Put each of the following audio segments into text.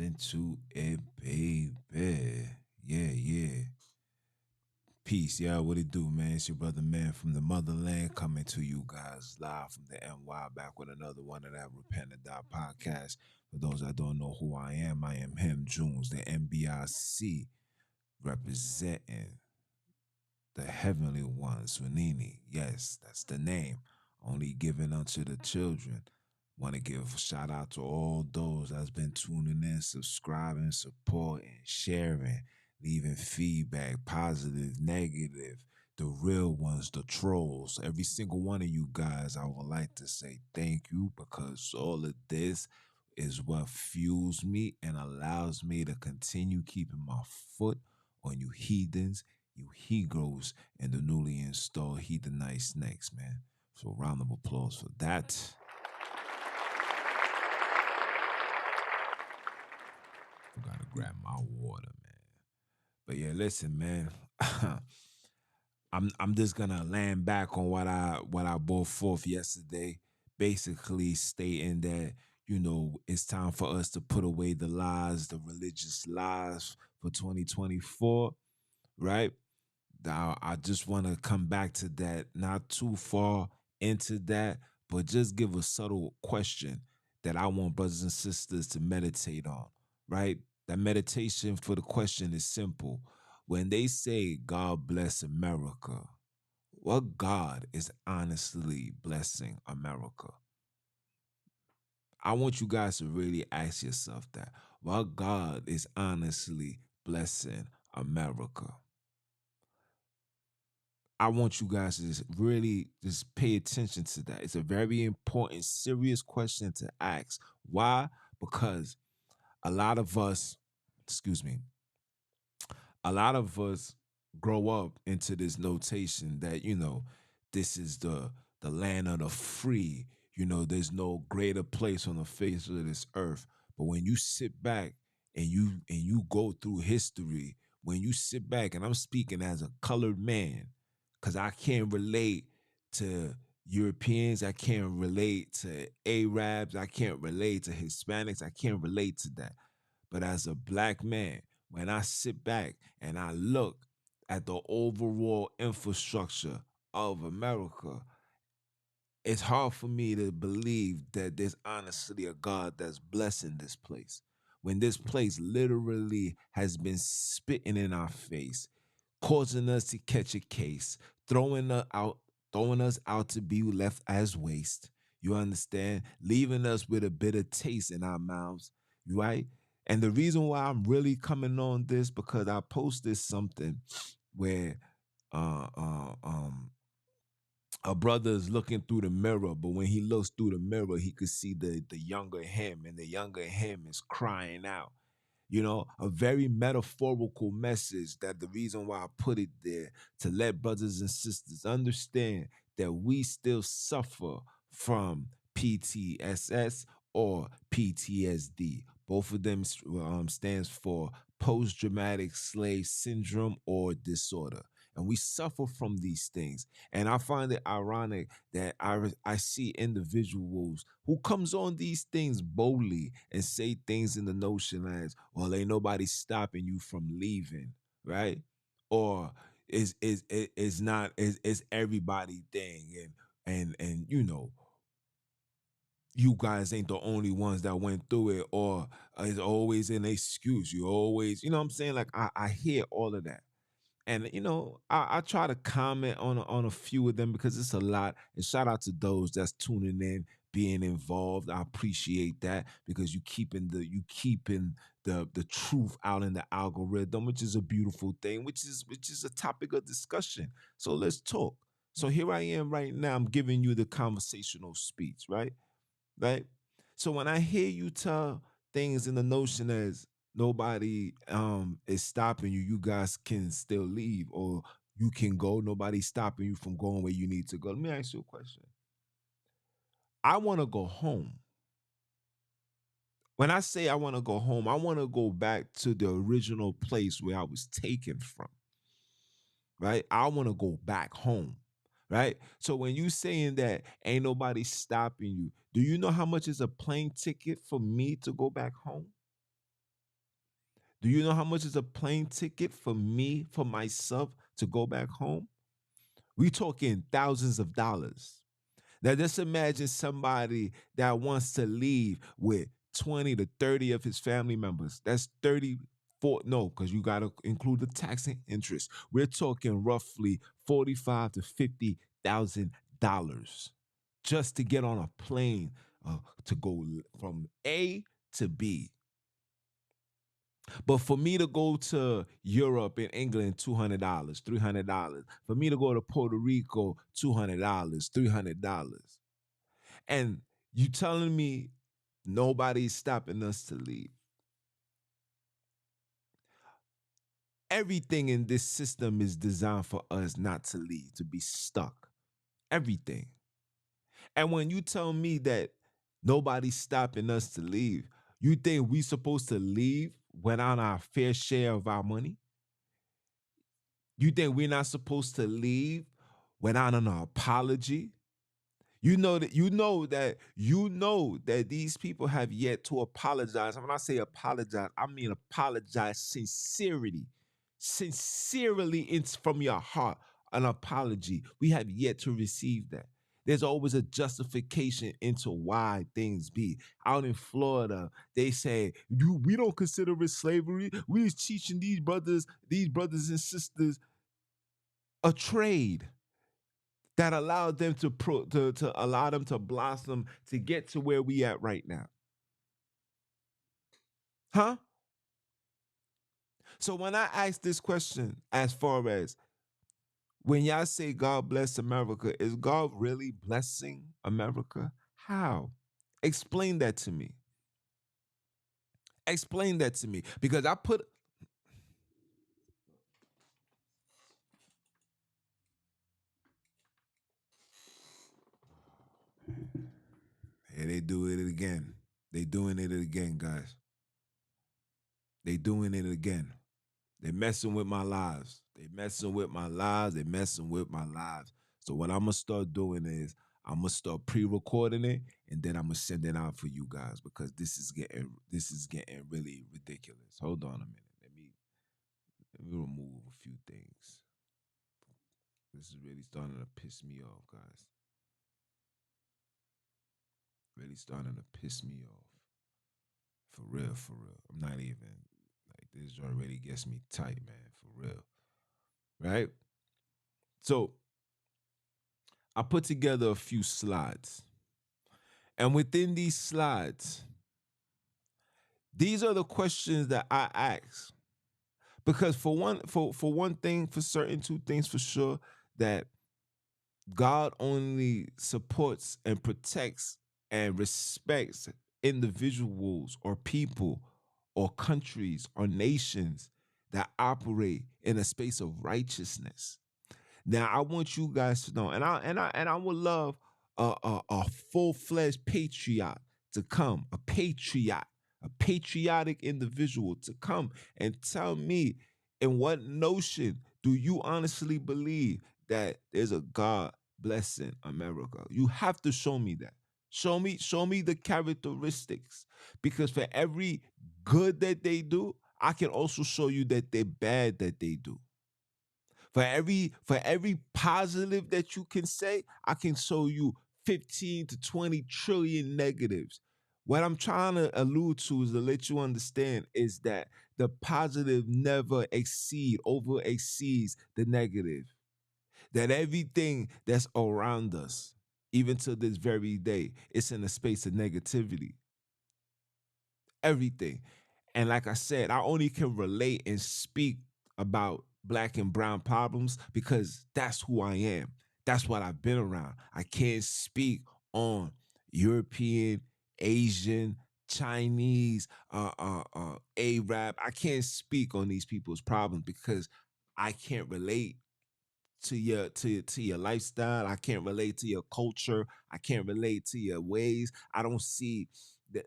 into it, baby. Yeah. Peace, yeah. What it do, man? It's your brother, man, from the motherland, coming to you guys live from the NY, back with another one of that Repent and Die podcast. For those that don't know who I am him, Junes, the MBIC, representing the heavenly one, Swanini. Yes, that's the name. Only given unto the children. Want to give a shout out to all those that's been tuning in, subscribing, supporting, sharing, leaving feedback, positive, negative, the real ones, the trolls. Every single one of you guys, I would like to say thank you because all of this is what fuels me and allows me to continue keeping my foot on you heathens, you he-goes, and the newly installed heathenite snakes, man. So round of applause for that. Forgot to grab my water, man. But yeah, listen, man. I'm just gonna land back on what I brought forth yesterday, basically stating that it's time for us to put away the lies, the religious lies for 2024, right? Now, I just want to come back to that, not too far into that, but just give a subtle question that I want brothers and sisters to meditate on, right? That meditation for the question is simple. When they say God bless America, what God is honestly blessing America? I want you guys to really ask yourself that. What God is honestly blessing America? I want you guys to just really just pay attention to that. It's a very important, serious question to ask. Why? Because a lot of us, excuse me, a lot of us grow up into this notation that this is the land of the free. There's no greater place on the face of this earth. But when you sit back and you go through history, when you sit back, and I'm speaking as a colored man, because I can't relate to Europeans, I can't relate to Arabs, I can't relate to Hispanics, I can't relate to that. But as a black man, when I sit back and I look at the overall infrastructure of America, it's hard for me to believe that there's honestly a God that's blessing this place. When this place literally has been spitting in our face, causing us to catch a case, throwing us out to be left as waste. You understand? Leaving us with a bitter taste in our mouths, right? And the reason why I'm really coming on this because I posted something where uh, uh, um, a brother is looking through the mirror, but when he looks through the mirror, he could see the younger him, and the younger him is crying out. A very metaphorical message that the reason why I put it there to let brothers and sisters understand that we still suffer from PTSS or PTSD. Both of them stands for post-traumatic slave syndrome or disorder. And we suffer from these things. And I find it ironic that I see individuals who comes on these things boldly and say things in the notion as, well, ain't nobody stopping you from leaving, right? Or is not is everybody thing and you guys ain't the only ones that went through it, or it's always an excuse. You always, you know what I'm saying? Like I hear all of that. And I try to comment on a few of them because it's a lot. And shout out to those that's tuning in, being involved. I appreciate that because you keeping the truth out in the algorithm, which is a beautiful thing, which is a topic of discussion. So let's talk. So here I am right now. I'm giving you the conversational speech, right? Right. So when I hear you tell things in the notion as nobody is stopping you, you guys can still leave or you can go. Nobody's stopping you from going where you need to go. Let me ask you a question. I want to go home. When I say I want to go home, I want to go back to the original place where I was taken from, right? I want to go back home, right? So when you saying that ain't nobody stopping you, do you know how much is a plane ticket for me to go back home? Do you know how much is a plane ticket for me, for myself, to go back home? We talking thousands of dollars. Now just imagine somebody that wants to leave with 20 to 30 of his family members. That's 34, no, because you gotta include the tax and interest. We're talking roughly 45 to $50,000 just to get on a plane to go from A to B. But for me to go to Europe and England, $200, $300. For me to go to Puerto Rico, $200, $300. And you telling me nobody's stopping us to leave. Everything in this system is designed for us not to leave, to be stuck. Everything. And when you tell me that nobody's stopping us to leave, you think we supposed to leave without our fair share of our money? You think we're not supposed to leave without an apology? You know that these people have yet to apologize. And when I say apologize, I mean apologize sincerely it's from your heart, an apology. We have yet to receive that. There's always a justification into why things be. Out in Florida, they say, we don't consider it slavery. We is teaching these brothers and sisters a trade that allowed them to allow them to blossom to get to where we at right now. Huh? So when I ask this question, as far as when y'all say God bless America, is God really blessing America? How? Explain that to me. Explain that to me. Because I put Hey, they do it again. They doing it again, guys. They doing it again. They messing with my lives. They messing with my lives. They messing with my lives. So what I'm gonna start doing is I'm gonna start pre-recording it and then I'm gonna send it out for you guys because this is getting really ridiculous. Hold on a minute. Let me remove a few things. This is really starting to piss me off, guys. Really starting to piss me off. For real, for real. I'm not even like this already gets me tight, man. For real. Right? So I put together a few slides. And within these slides, these are the questions that I ask. Because for one thing, for certain, two things for sure, that God only supports and protects and respects individuals or people or countries or nations that operate in a space of righteousness. Now I want you guys to know, and I would love a full-fledged patriot to come, a patriotic individual to come and tell me in what notion do you honestly believe that there's a God blessing America. You have to show me that. Show me the characteristics. Because for every good that they do, I can also show you that they're bad that they do. For every positive that you can say, I can show you 15 to 20 trillion negatives. What I'm trying to allude to is to let you understand is that the positive never over exceeds the negative. That everything that's around us, even to this very day, it's in a space of negativity. Everything. And like I said, I only can relate and speak about black and brown problems because that's who I am. That's what I've been around. I can't speak on European, Asian, Chinese, Arab. I can't speak on these people's problems because I can't relate to your lifestyle. I can't relate to your culture. I can't relate to your ways. I don't see that,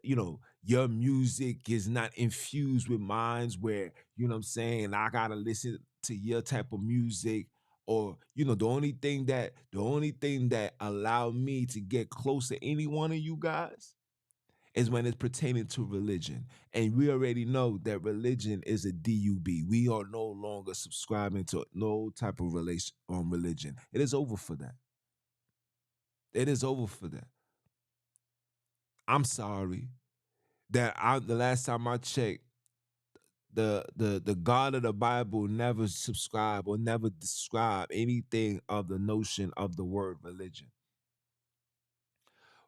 your music is not infused with minds where, what I'm saying, I gotta listen to your type of music. Or, the only thing that allowed me to get close to any one of you guys is when it's pertaining to religion. And we already know that religion is a DUB. We are no longer subscribing to no type of religion. It is over for that. It is over for that. I'm sorry that the last time I checked, the God of the Bible never subscribe or never describe anything of the notion of the word religion.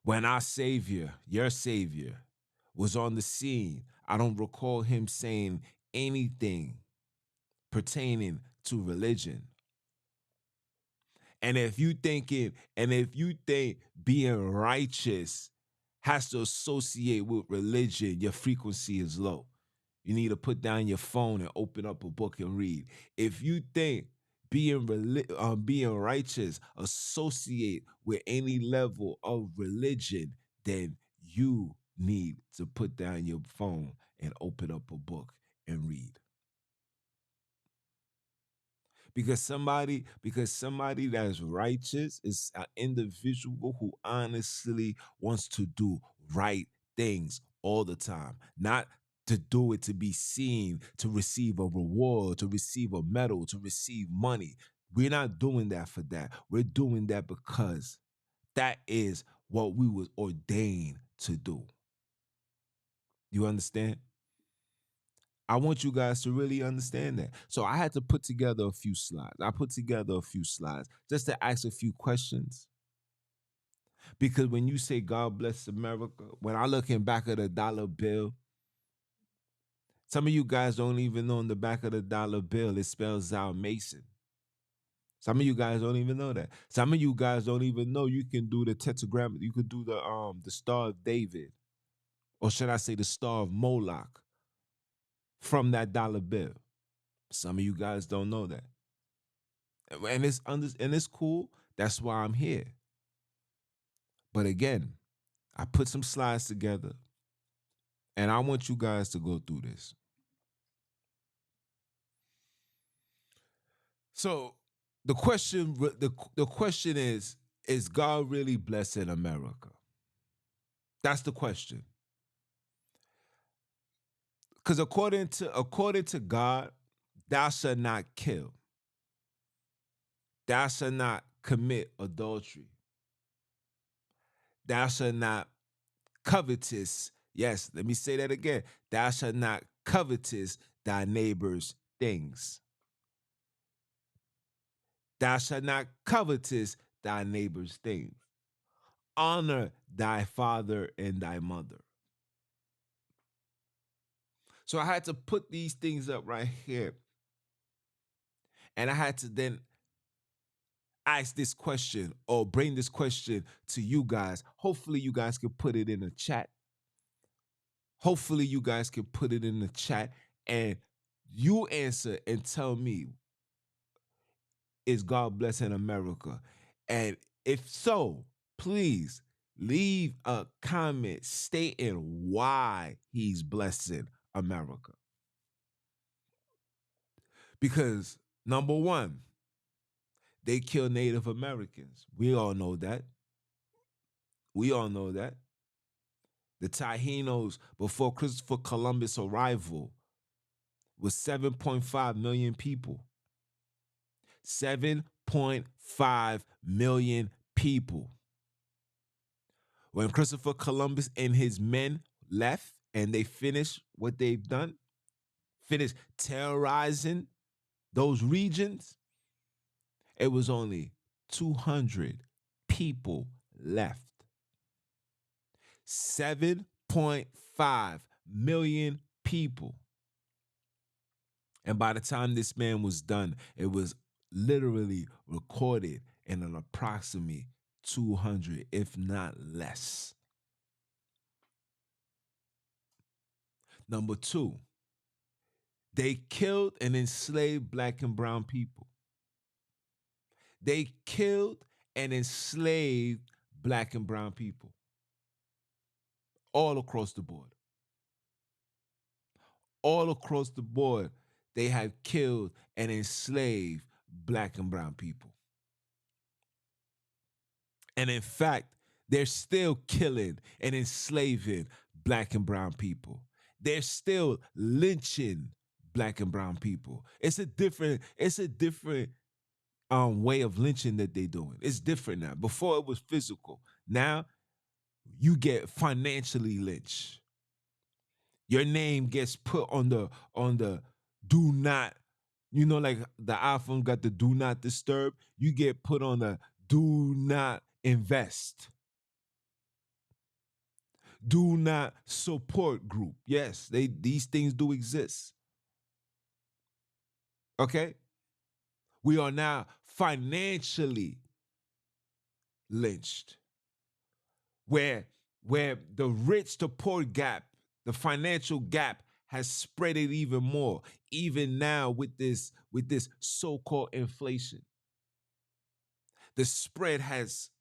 When our Savior, your Savior, was on the scene, I don't recall him saying anything pertaining to religion. And if you think being righteous has to associate with religion, your frequency is low. You need to put down your phone and open up a book and read. If you think being righteous associate with any level of religion, then you need to put down your phone and open up a book and read. Because somebody that is righteous is an individual who honestly wants to do right things all the time, not to do it to be seen, to receive a reward, to receive a medal, to receive money. We're not doing that for that. We're doing that because that is what we was ordained to do. You understand? I want you guys to really understand that. So I had to put together a few slides. I put together a few slides just to ask a few questions. Because when you say God bless America, when I look in back of the dollar bill, some of you guys don't even know in the back of the dollar bill it spells out Mason. Some of you guys don't even know that. Some of you guys don't even know you can do the tetragram. You could do the Star of David, or should I say the Star of Moloch from that dollar bill. Some of you guys don't know that. And it's cool. That's why I'm here. But again, I put some slides together, and I want you guys to go through this. So the question is God really blessing America? That's the question. Because according to God, thou shalt not kill, thou shalt not commit adultery, thou shalt not covetous. Yes, let me say that again. Thou shalt not covetous thy neighbor's things. Thou shalt not covetous thy neighbor's things. Honor thy father and thy mother. So I had to put these things up right here. And I had to then ask this question or bring this question to you guys. Hopefully, you guys can put it in the chat. Hopefully, you guys can put it in the chat and you answer and tell me, is God blessing America? And if so, please leave a comment stating why he's blessing America. Because number one, they kill Native Americans. We all know that. We all know that. The Taínos, before Christopher Columbus' arrival, was 7.5 million people. 7.5 million people. When Christopher Columbus and his men left and they finished what they've done, finished terrorizing those regions, it was only 200 people left. 7.5 million people. And by the time this man was done, it was literally recorded in an approximate 200, if not less. Number two, they killed and enslaved black and brown people. They killed and enslaved black and brown people all across the board. All across the board, they have killed and enslaved black and brown people. And in fact, they're still killing and enslaving black and brown people. They're still lynching black and brown people. It's a different way of lynching that they're doing. It's different now. Before it was physical. Now you get financially lynched. Your name gets put on the do not, like the iPhone got the do not disturb. You get put on the do not invest, do not support group. Yes, these things do exist. Okay? We are now financially lynched. Where the rich to poor gap, the financial gap has spread it even more, even now with this so-called inflation. The spread has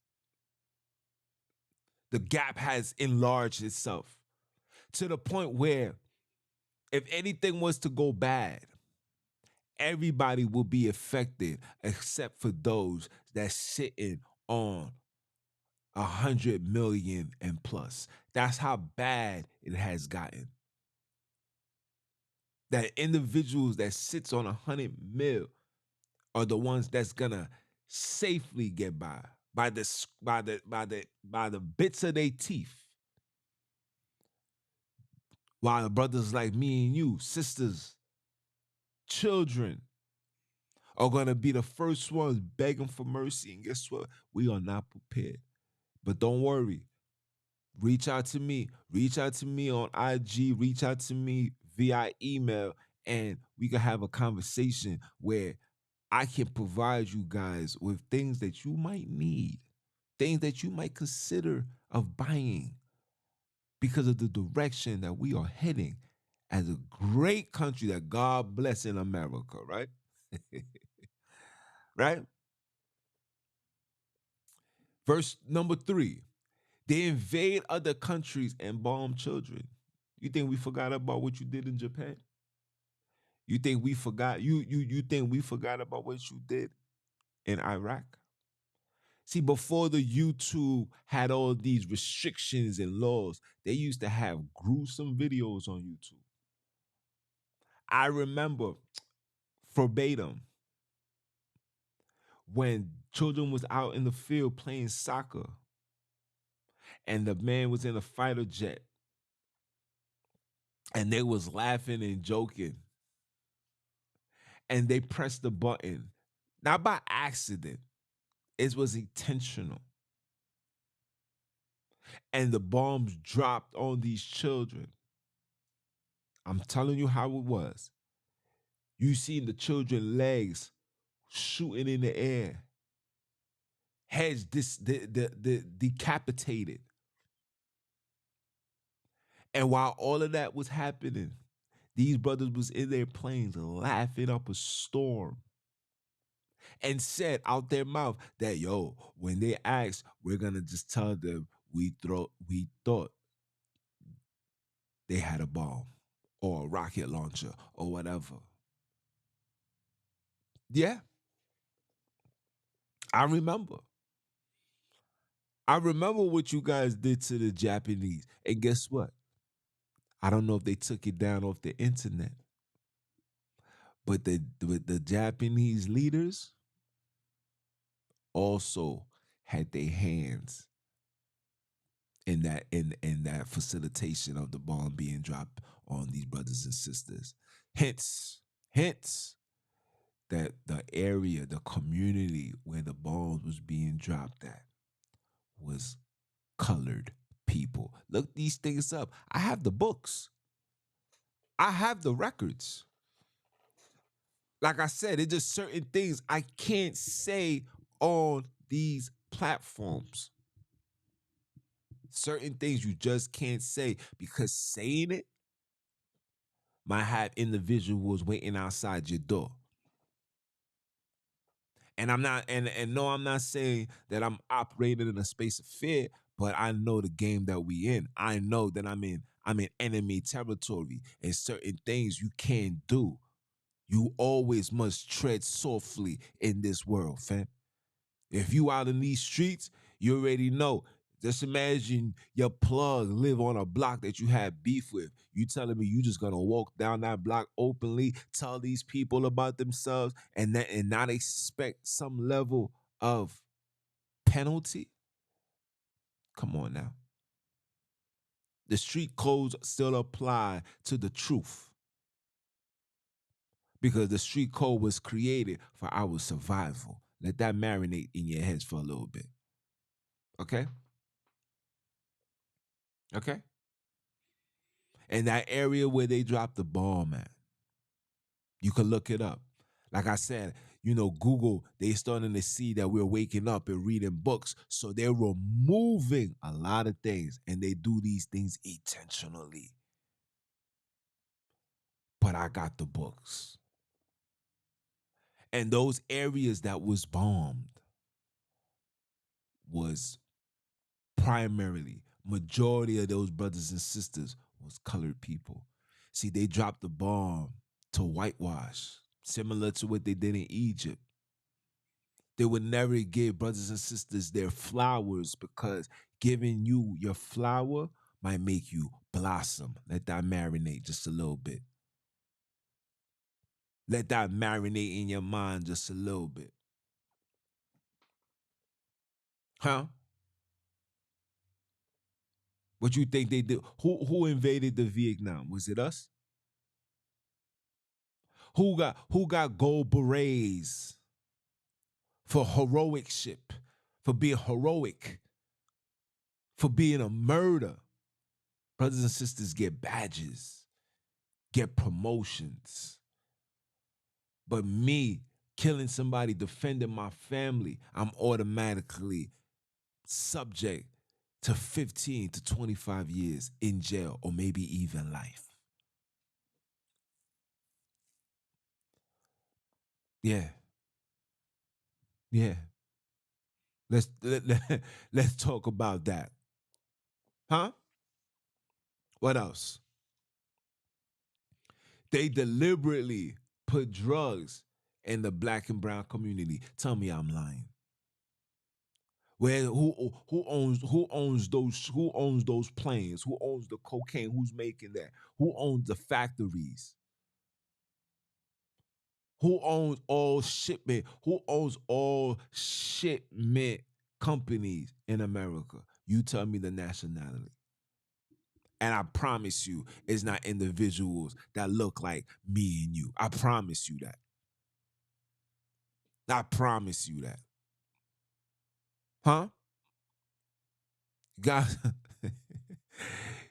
the gap has enlarged itself to the point where if anything was to go bad, everybody will be affected except for those that's sitting on 100 million and plus. That's how bad it has gotten. That individuals that sits on 100 mil are the ones that's gonna safely get by the bits of their teeth. While brothers like me and you, sisters, children, are gonna be the first ones begging for mercy. And guess what? We are not prepared. But don't worry. Reach out to me. Reach out to me on IG. Reach out to me via email, and we can have a conversation where I can provide you guys with things that you might need, things that you might consider of buying because of the direction that we are heading as a great country that God bless in America, right? Right? Verse number 3. They invade other countries and bomb children. You think we forgot about what you did in Japan? You think we forgot you think we forgot about what you did in Iraq? See, before the YouTube had all these restrictions and laws, they used to have gruesome videos on YouTube. I remember verbatim when children was out in the field playing soccer and the man was in a fighter jet and they was laughing and joking and they pressed the button, not by accident, it was intentional. And the bombs dropped on these children. I'm telling you how it was. You seen the children legs shooting in the air, heads decapitated. And while all of that was happening, these brothers was in their planes laughing up a storm and said out their mouth that, yo, when they asked, we're gonna just tell them we thought they had a bomb or a rocket launcher or whatever. Yeah, I remember. I remember what you guys did to the Japanese. And guess what? I don't know if they took it down off the internet, but the Japanese leaders also had their hands in that facilitation of the bomb being dropped on these brothers and sisters. Hence that the area, the community where the bombs was being dropped at was colored people. Look these things up. I have the books. I have the records. Like I said, it's just certain things I can't say on these platforms. Certain things you just can't say because saying it might have individuals waiting outside your door. And I'm not and no, I'm not saying that I'm operating in a space of fear, but I know the game that we in. I know that I'm in enemy territory and certain things you can't do. You always must tread softly in this world, fam. If you out in these streets, you already know Just imagine your plug live on a block that you have beef with. You telling me you just gonna walk down that block openly, tell these people about themselves, and not expect some level of penalty? Come on now. The street codes still apply to the truth because the street code was created for our survival. Let that marinate in your heads for a little bit. Okay? Okay? And that area where they dropped the bomb at, you can look it up. Like I said, Google, they starting to see that we're waking up and reading books. So they're removing a lot of things and they do these things intentionally. But I got the books. And those areas that was bombed was primarily, majority of those brothers and sisters was colored people. See, they dropped the bomb to whitewash, similar to what they did in Egypt. They would never give brothers and sisters their flowers because giving you your flower might make you blossom. Let that marinate just a little bit. Let that marinate in your mind just a little bit. Huh? What you think they did? Who invaded the Vietnam? Was it us? Who got gold berets for heroic ship, for being heroic, for being a murder? Brothers and sisters get badges, get promotions. But me killing somebody, defending my family, I'm automatically subject to 15 to 25 years in jail or maybe even life. Yeah. Yeah. Let's talk about that. Huh? What else? They deliberately put drugs in the black and brown community. Tell me I'm lying. Where who owns those planes? Who owns the cocaine? Who's making that? Who owns the factories? Who owns all shipment? Who owns all shipment companies in America? You tell me the nationality. And I promise you, it's not individuals that look like me and you. I promise you that. I promise you that. Huh? Guys,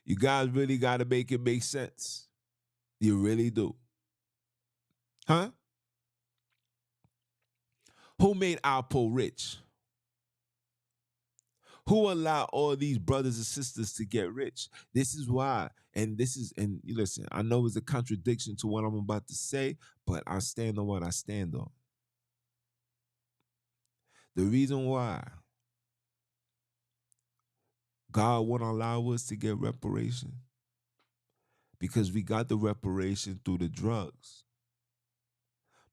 you guys really got to make it make sense. You really do. Huh? Who made Alpo rich? Who allowed all these brothers and sisters to get rich? This is why. And you listen, I know it's a contradiction to what I'm about to say, but I stand on what I stand on. The reason why God won't allow us to get reparation, because we got the reparation through the drugs.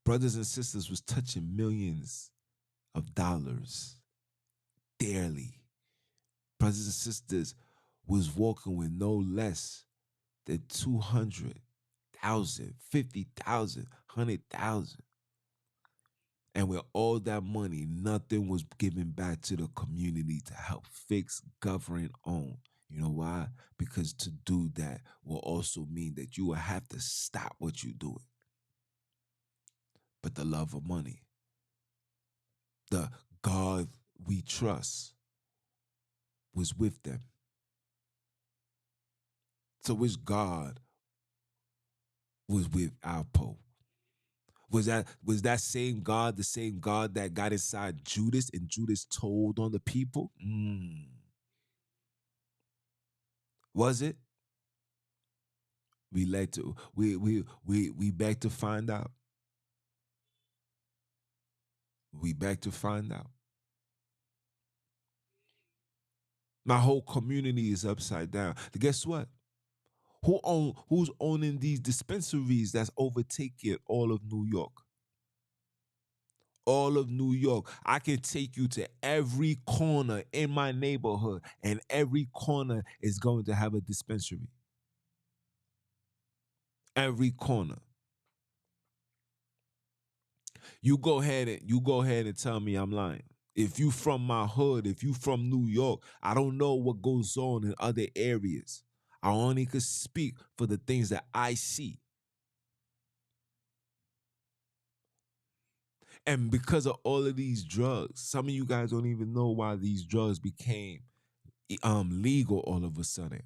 Brothers and sisters was touching millions of dollars daily. Brothers and sisters was walking with no less than 200,000, 50,000, 100,000. And with all that money, nothing was given back to the community to help fix, govern, own. You know why? Because to do that will also mean that you will have to stop what you're doing. But the love of money, the God we trust, was with them. So which God was with Alpo? Was that same God the same God that got inside Judas and Judas told on the people? Was it? We beg to find out. We beg to find out. My whole community is upside down. Guess what? Who's owning these dispensaries that's overtaking all of New York? All of New York. I can take you to every corner in my neighborhood, and every corner is going to have a dispensary. Every corner. You go ahead and tell me I'm lying. If you from my hood, if you from New York, I don't know what goes on in other areas. I only could speak for the things that I see. And because of all of these drugs, some of you guys don't even know why these drugs became legal all of a sudden.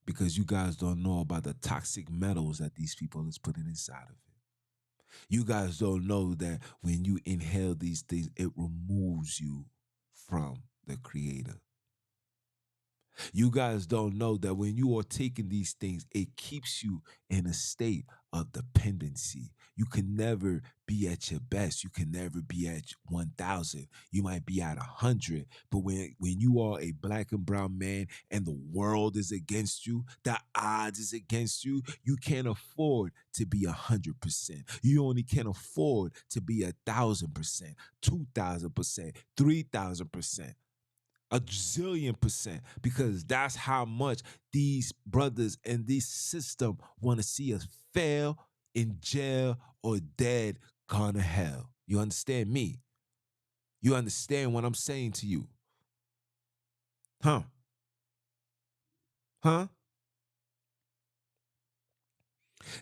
Because you guys don't know about the toxic metals that these people is putting inside of it. You guys don't know that when you inhale these things, it removes you from the creator. You guys don't know that when you are taking these things, it keeps you in a state of dependency. You can never be at your best. You can never be at 1,000. You might be at 100. But when you are a black and brown man and the world is against you, the odds is against you, you can't afford to be 100%. You only can afford to be 1,000%, 2,000%, 3,000%. A zillion percent, because that's how much these brothers and this system want to see us fail, in jail, or dead, gone to hell. You understand me? You understand what I'm saying to you? Huh? Huh?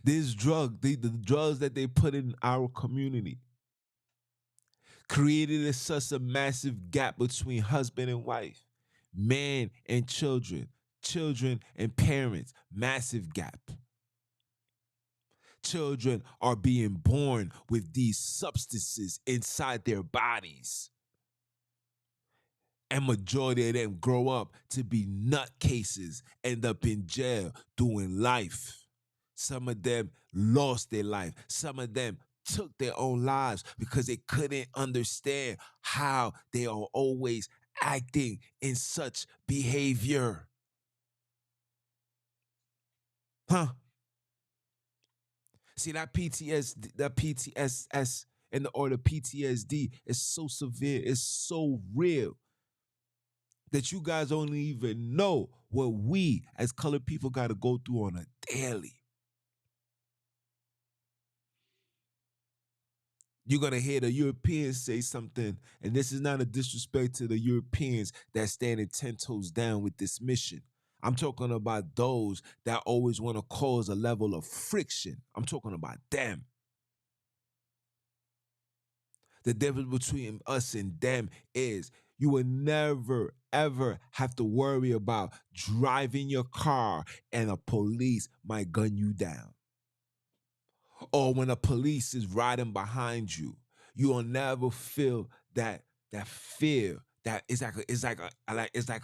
This drug, the drugs that they put in our community created such a massive gap between husband and wife, man and children, children and parents, massive gap. Children are being born with these substances inside their bodies. And majority of them grow up to be nutcases, end up in jail doing life. Some of them lost their life. Some of them took their own lives because they couldn't understand how they are always acting in such behavior. Huh? See, that PTSS or the PTSD is so severe, it's so real that you guys don't even know what we as colored people got to go through on a daily. You're gonna hear the Europeans say something, and this is not a disrespect to the Europeans that standing 10 toes down with this mission. I'm talking about those that always want to cause a level of friction. I'm talking about them. The difference between us and them is you will never, ever have to worry about driving your car and a police might gun you down. Or when a police is riding behind you, you will never feel that fear. That it's like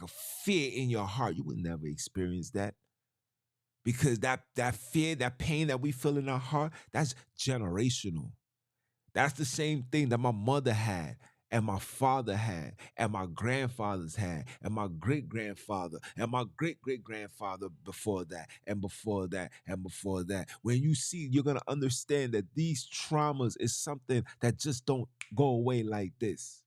a fear in your heart. You will never experience that. Because that fear, that pain that we feel in our heart, that's generational. That's the same thing that my mother had, and my father had, and my grandfathers had, and my great grandfather, and my great great grandfather before that, and before that, and before that. When you see, you're gonna understand that these traumas is something that just don't go away like this.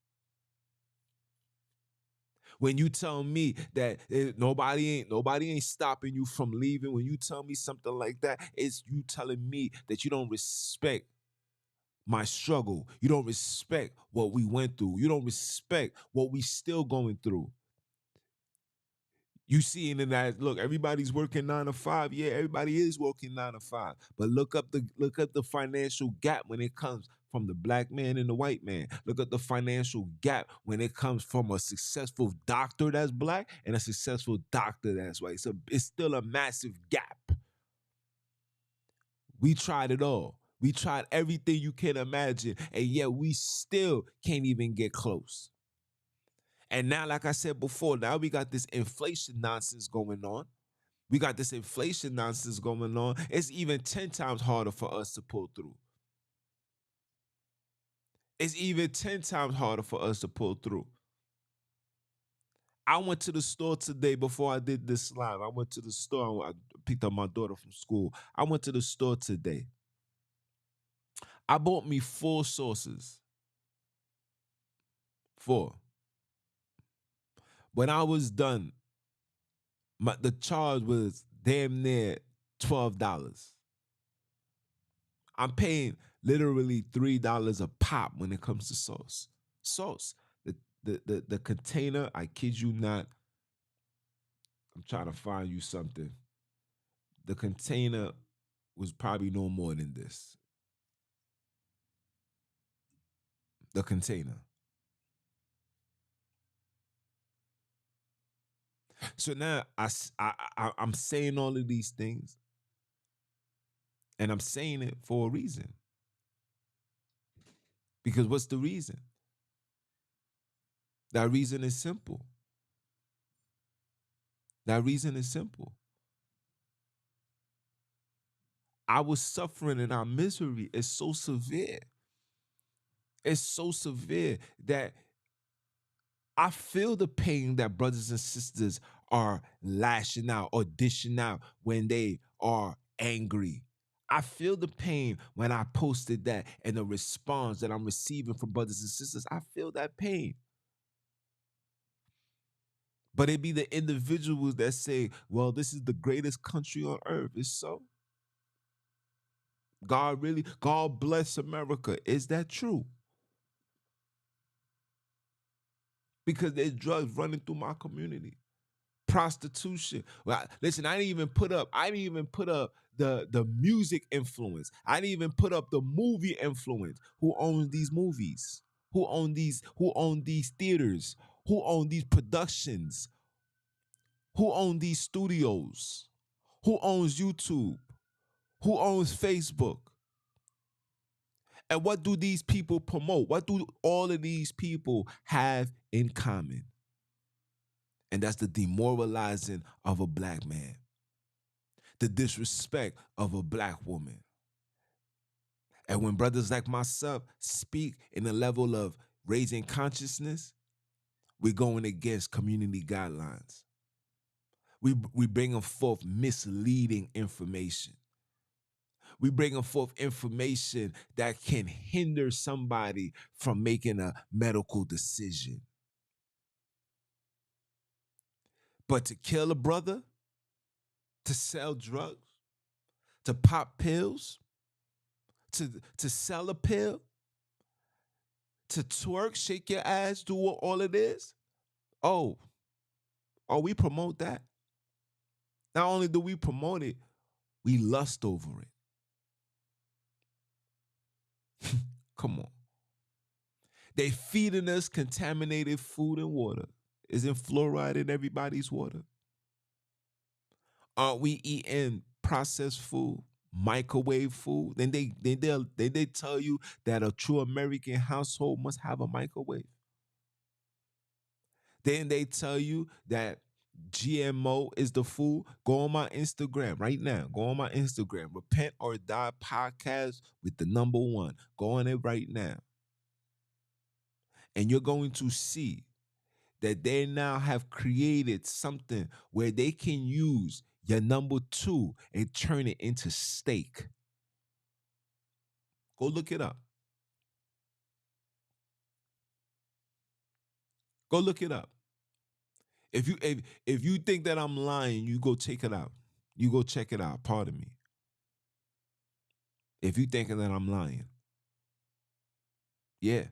When you tell me that nobody ain't stopping you from leaving, when you tell me something like that, it's you telling me that you don't respect my struggle. You don't respect what we went through. You don't respect what we still going through. You seeing in that, look, everybody's working 9 to 5. Yeah, everybody is working 9 to 5. But look up the financial gap when it comes from the black man and the white man. Look at the financial gap when it comes from a successful doctor that's black and a successful doctor that's white. So it's still a massive gap. We tried it all. We tried everything you can imagine, and yet we still can't even get close. And now, like I said before, now we got this inflation nonsense going on. We got this inflation nonsense going on. It's even 10 times harder for us to pull through. It's even 10 times harder for us to pull through. I went to the store today before I did this live. I went to the store. I picked up my daughter from school. I went to the store today. I bought me 4 sauces. 4. When I was done, the charge was damn near $12. I'm paying literally $3 a pop when it comes to sauce. Sauce. The container, I kid you not, I'm trying to find you something. The container was probably no more than this. The container. So now I'm saying all of these things, and I'm saying it for a reason. Because what's the reason? That reason is simple. That reason is simple. Our suffering and our misery is so severe. It's so severe that I feel the pain that brothers and sisters are lashing out or dishing out when they are angry. I feel the pain when I posted that and the response that I'm receiving from brothers and sisters. I feel that pain. But it be the individuals that say, well, this is the greatest country on earth. It's so. God bless America. Is that true? Because there's drugs running through my community. Prostitution. Well, listen, I didn't even put up the music influence. I didn't even put up the movie influence. Who owns these movies? Who own these theaters? Who own these productions? Who own these studios? Who owns YouTube? Who owns Facebook? And what do these people promote? What do all of these people have in common? And that's the demoralizing of a black man, the disrespect of a black woman. And when brothers like myself speak in the level of raising consciousness, we're going against community guidelines. We bringing forth misleading information. We bringing forth information that can hinder somebody from making a medical decision. But to kill a brother, to sell drugs, to pop pills, to sell a pill, to twerk, shake your ass, do all of this. Oh, we promote that. Not only do we promote it, we lust over it. Come on. They feeding us contaminated food and water. Isn't fluoride in everybody's water? Aren't we eating processed food, microwave food? Then they tell you that a true American household must have a microwave. Then they tell you that GMO is the food. Go on my Instagram right now. Go on my Instagram. Repent or Die podcast with the number 1. Go on it right now. And you're going to see that they now have created something where they can use your number 2 and turn it into steak. Go look it up. Go look it up. If you think that I'm lying, you go check it out. You go check it out. Pardon me. If you thinking that I'm lying. Yeah.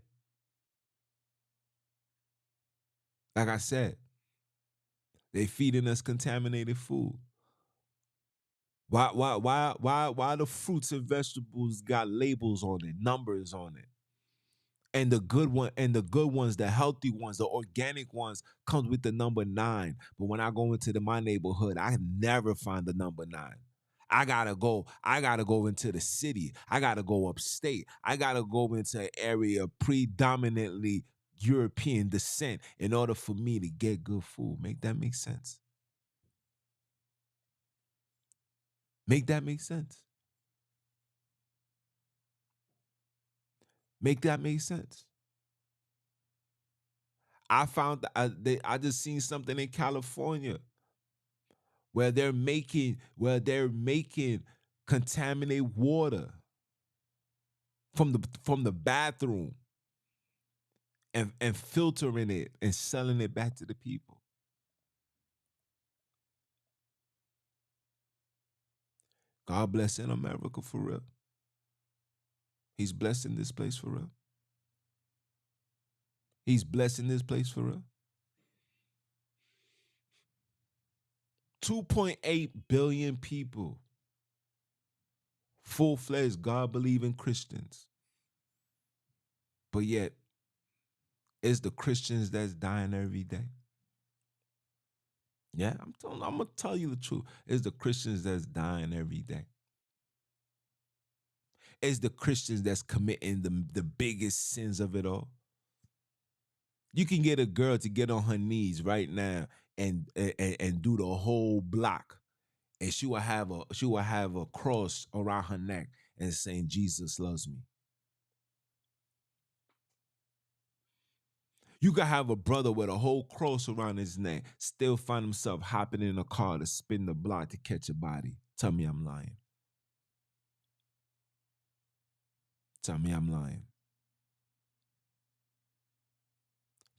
Like I said, they feeding us contaminated food. Why the fruits and vegetables got labels on it, numbers on it? And the good ones, the healthy ones, the organic ones comes with the number 9. But when I go into my neighborhood, I never find the number 9. I gotta go into the city. I gotta go upstate. I gotta go into an area predominantly European descent in order for me to get good food. Make that make sense? Make that make sense? Make that make sense? I just seen something in California where they're making contaminated water from the bathroom and filtering it and selling it back to the people. God bless in America for real. He's blessing this place for real. He's blessing this place for real. 2.8 billion people, full-fledged God-believing Christians. But yet, it's the Christians that's dying every day. Yeah, I'm gonna tell you the truth. It's the Christians that's dying every day. It's the Christians that's committing the biggest sins of it all. You can get a girl to get on her knees right now and do the whole block, and she will have a cross around her neck and saying Jesus loves me. You could have a brother with a whole cross around his neck, still find himself hopping in a car to spin the block to catch a body. Tell me I'm lying. Tell me I'm lying.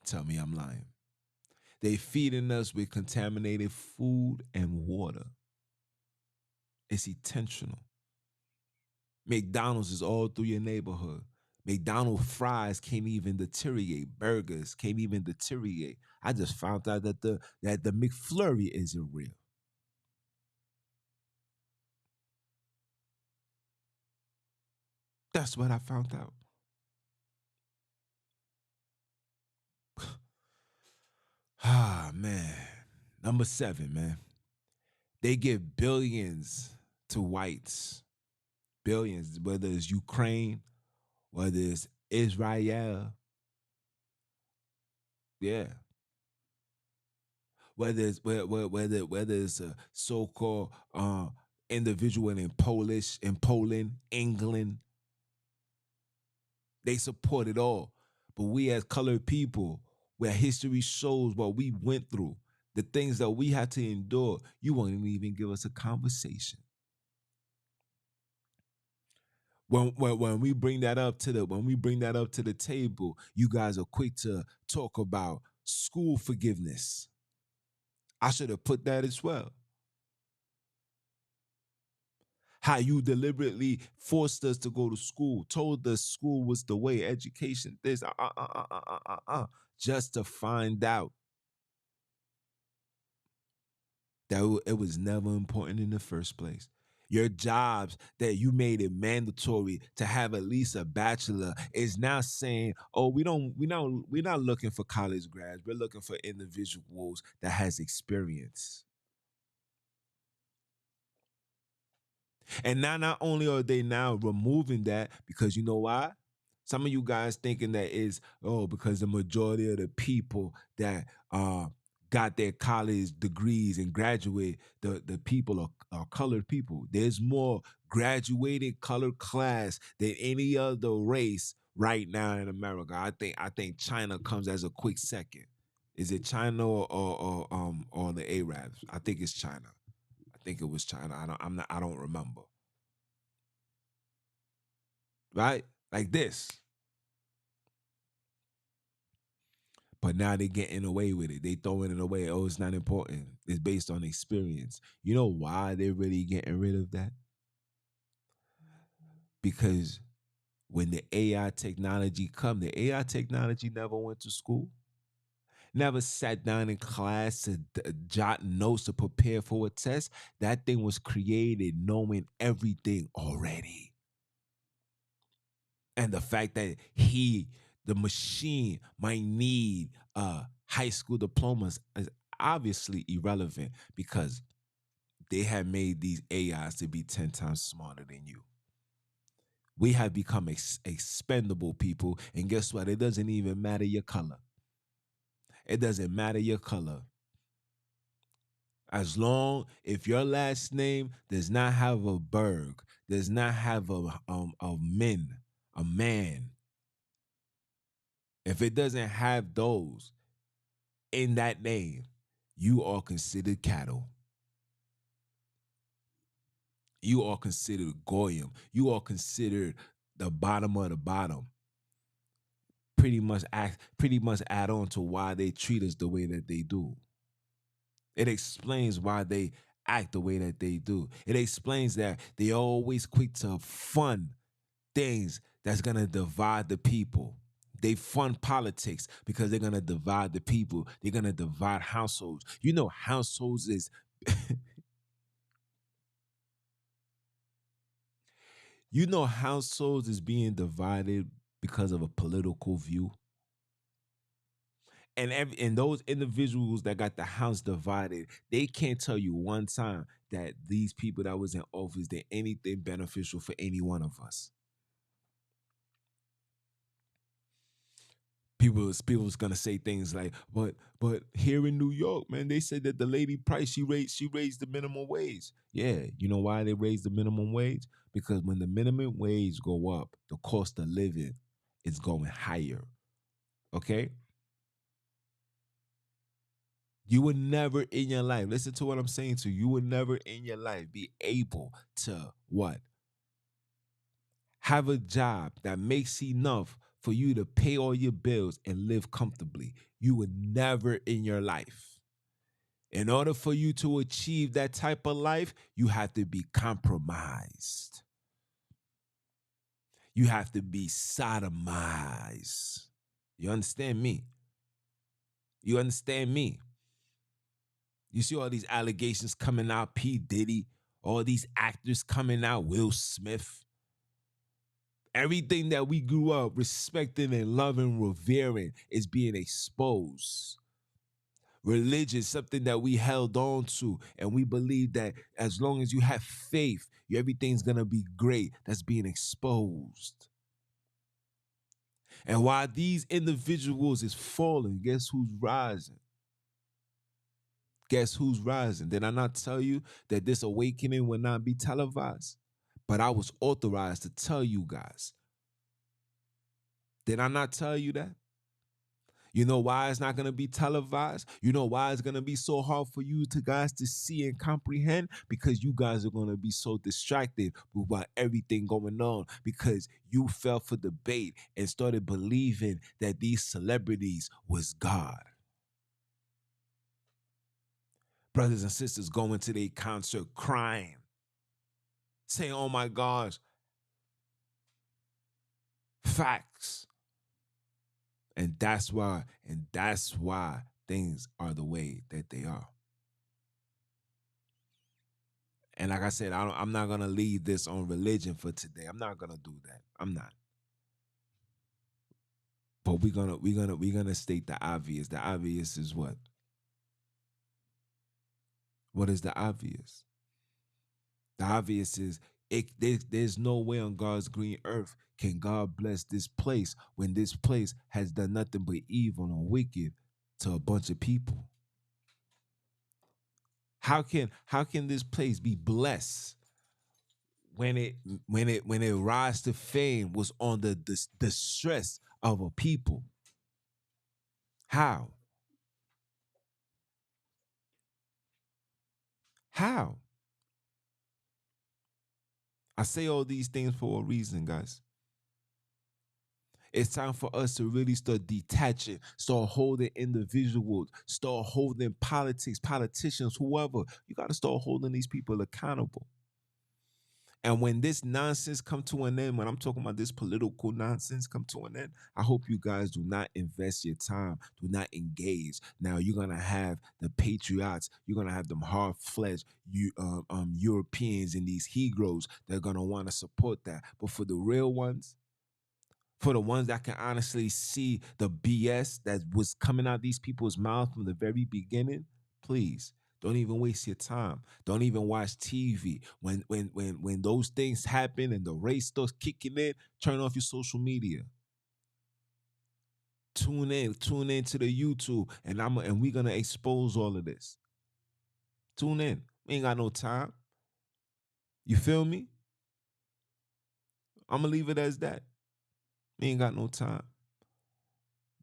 Tell me I'm lying. They feeding us with contaminated food and water. It's intentional. McDonald's is all through your neighborhood. McDonald's fries can't even deteriorate. Burgers can't even deteriorate. I just found out that the McFlurry isn't real. That's what I found out. Ah, man. Number 7, man. They give billions to whites. Billions, whether it's Ukraine, whether it's Israel, yeah. Whether it's a so-called individual in Poland, England, they support it all. But we as colored people, where history shows what we went through, the things that we had to endure, you won't even give us a conversation. When we bring that up to the table, you guys are quick to talk about school forgiveness. I should have put that as well. How you deliberately forced us to go to school, told us school was the way, education, this, just to find out that it was never important in the first place. Your jobs that you made it mandatory to have at least a bachelor is now saying, "Oh, we're not looking for college grads. We're looking for individuals that has experience." And now, not only are they now removing that, because you know why? Some of you guys thinking that is, oh, because the majority of the people that got their college degrees and graduate, the people are colored people. There's more graduated colored class than any other race right now in America. I think China comes as a quick second. Is it China or the Arabs? I think it's China. I think it was China. I don't remember. Right? Like this. But now they're getting away with it. They throwing it away. Oh, it's not important. It's based on experience. You know why they're really getting rid of that? Because when the AI technology come, the AI technology never went to school, never sat down in class to jot notes to prepare for a test. That thing was created knowing everything already. And the fact that the machine, might need high school diplomas is obviously irrelevant because they have made these AIs to be 10 times smarter than you. We have become expendable people. And guess what? It doesn't even matter your color. It doesn't matter your color. As long if your last name does not have a Berg, does not have a man, if it doesn't have those in that name, you are considered cattle. You are considered goyim. You are considered the bottom of the bottom pretty much add on to why they treat us the way that they do. It explains why they act the way that they do. It explains that they always quick to fund things that's gonna divide the people. They fund politics because they're gonna divide the people. They're gonna divide households. You know, households is you know, households is being divided because of a political view. And those individuals that got the house divided, they can't tell you one time that these people that was in office did anything beneficial for any one of us. People's gonna say things like, but here in New York, man, they said that the lady Price she raised the minimum wage. Yeah, you know why they raised the minimum wage? Because when the minimum wage go up, the cost of living is going higher. Okay, you would never in your life, listen to what I'm saying to you, you would never in your life be able to what? Have a job that makes enough for you to pay all your bills and live comfortably. You would never in your life. In order for you to achieve that type of life, you have to be compromised. You have to be sodomized. You understand me? You understand me? You see all these allegations coming out, P. Diddy, all these actors coming out, Will Smith. Everything that we grew up respecting and loving, revering is being exposed. Religion, something that we held on to, and we believe that as long as you have faith, everything's gonna be great. That's being exposed. And while these individuals is falling, guess who's rising? Guess who's rising? Did I not tell you that this awakening will not be televised? But I was authorized to tell you guys. Did I not tell you that? You know why it's not going to be televised? You know why it's going to be so hard for you to guys to see and comprehend? Because you guys are going to be so distracted with everything going on because you fell for the bait and started believing that these celebrities was God. Brothers and sisters going to their concert crying, saying, oh my gosh, facts. And that's why things are the way that they are. And like I said, I'm not gonna leave this on religion for today. I'm not gonna do that. I'm not. But we're gonna state the obvious. The obvious is what? What is the obvious? The obvious is there's no way on God's green earth can God bless this place when this place has done nothing but evil and wicked to a bunch of people. How can this place be blessed when it rise to fame was on the stress of a people? How? How? I say all these things for a reason, guys. It's time for us to really start detaching, start holding individuals, start holding politics, politicians, whoever. You got to start holding these people accountable. And when this nonsense come to an end, when I'm talking about this political nonsense come to an end, I hope you guys do not invest your time, do not engage. Now you're gonna have the patriots, you're gonna have them hard-fledged Europeans and these Hebrews that are gonna want to support that. But for the real ones, for the ones that can honestly see the BS that was coming out these people's mouths from the very beginning, please don't even waste your time. Don't even watch TV. When those things happen and the race starts kicking in, turn off your social media. Tune in to the YouTube, and we're gonna expose all of this. Tune in. We ain't got no time. You feel me? I'm gonna leave it as that. We ain't got no time.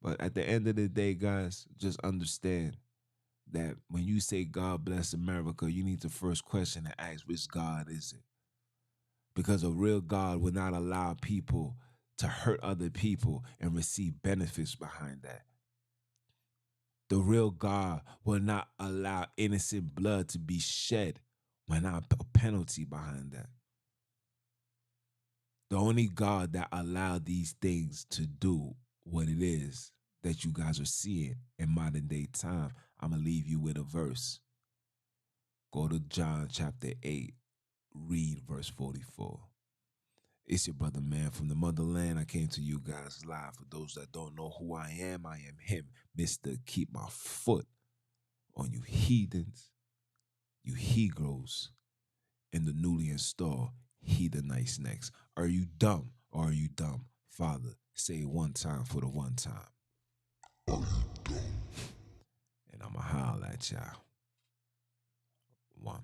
But at the end of the day, guys, just understand that when you say God bless America, you need to first question and ask which God is it? because a real God will not allow people to hurt other people and receive benefits behind that. The real God will not allow innocent blood to be shed without a penalty behind that. The only God that allowed these things to do what it is that you guys are seeing in modern day time. I'm going to leave you with a verse. Go to John chapter 8, read verse 44. It's your brother, man, from the motherland. I came to you guys live. For those that don't know who I am him, Mr. Keep My Foot on you heathens, you he-gros, and the newly installed heathenites next. Are you dumb or are you dumb? Father, say it one time for the one time. And I'ma holler at y'all. One.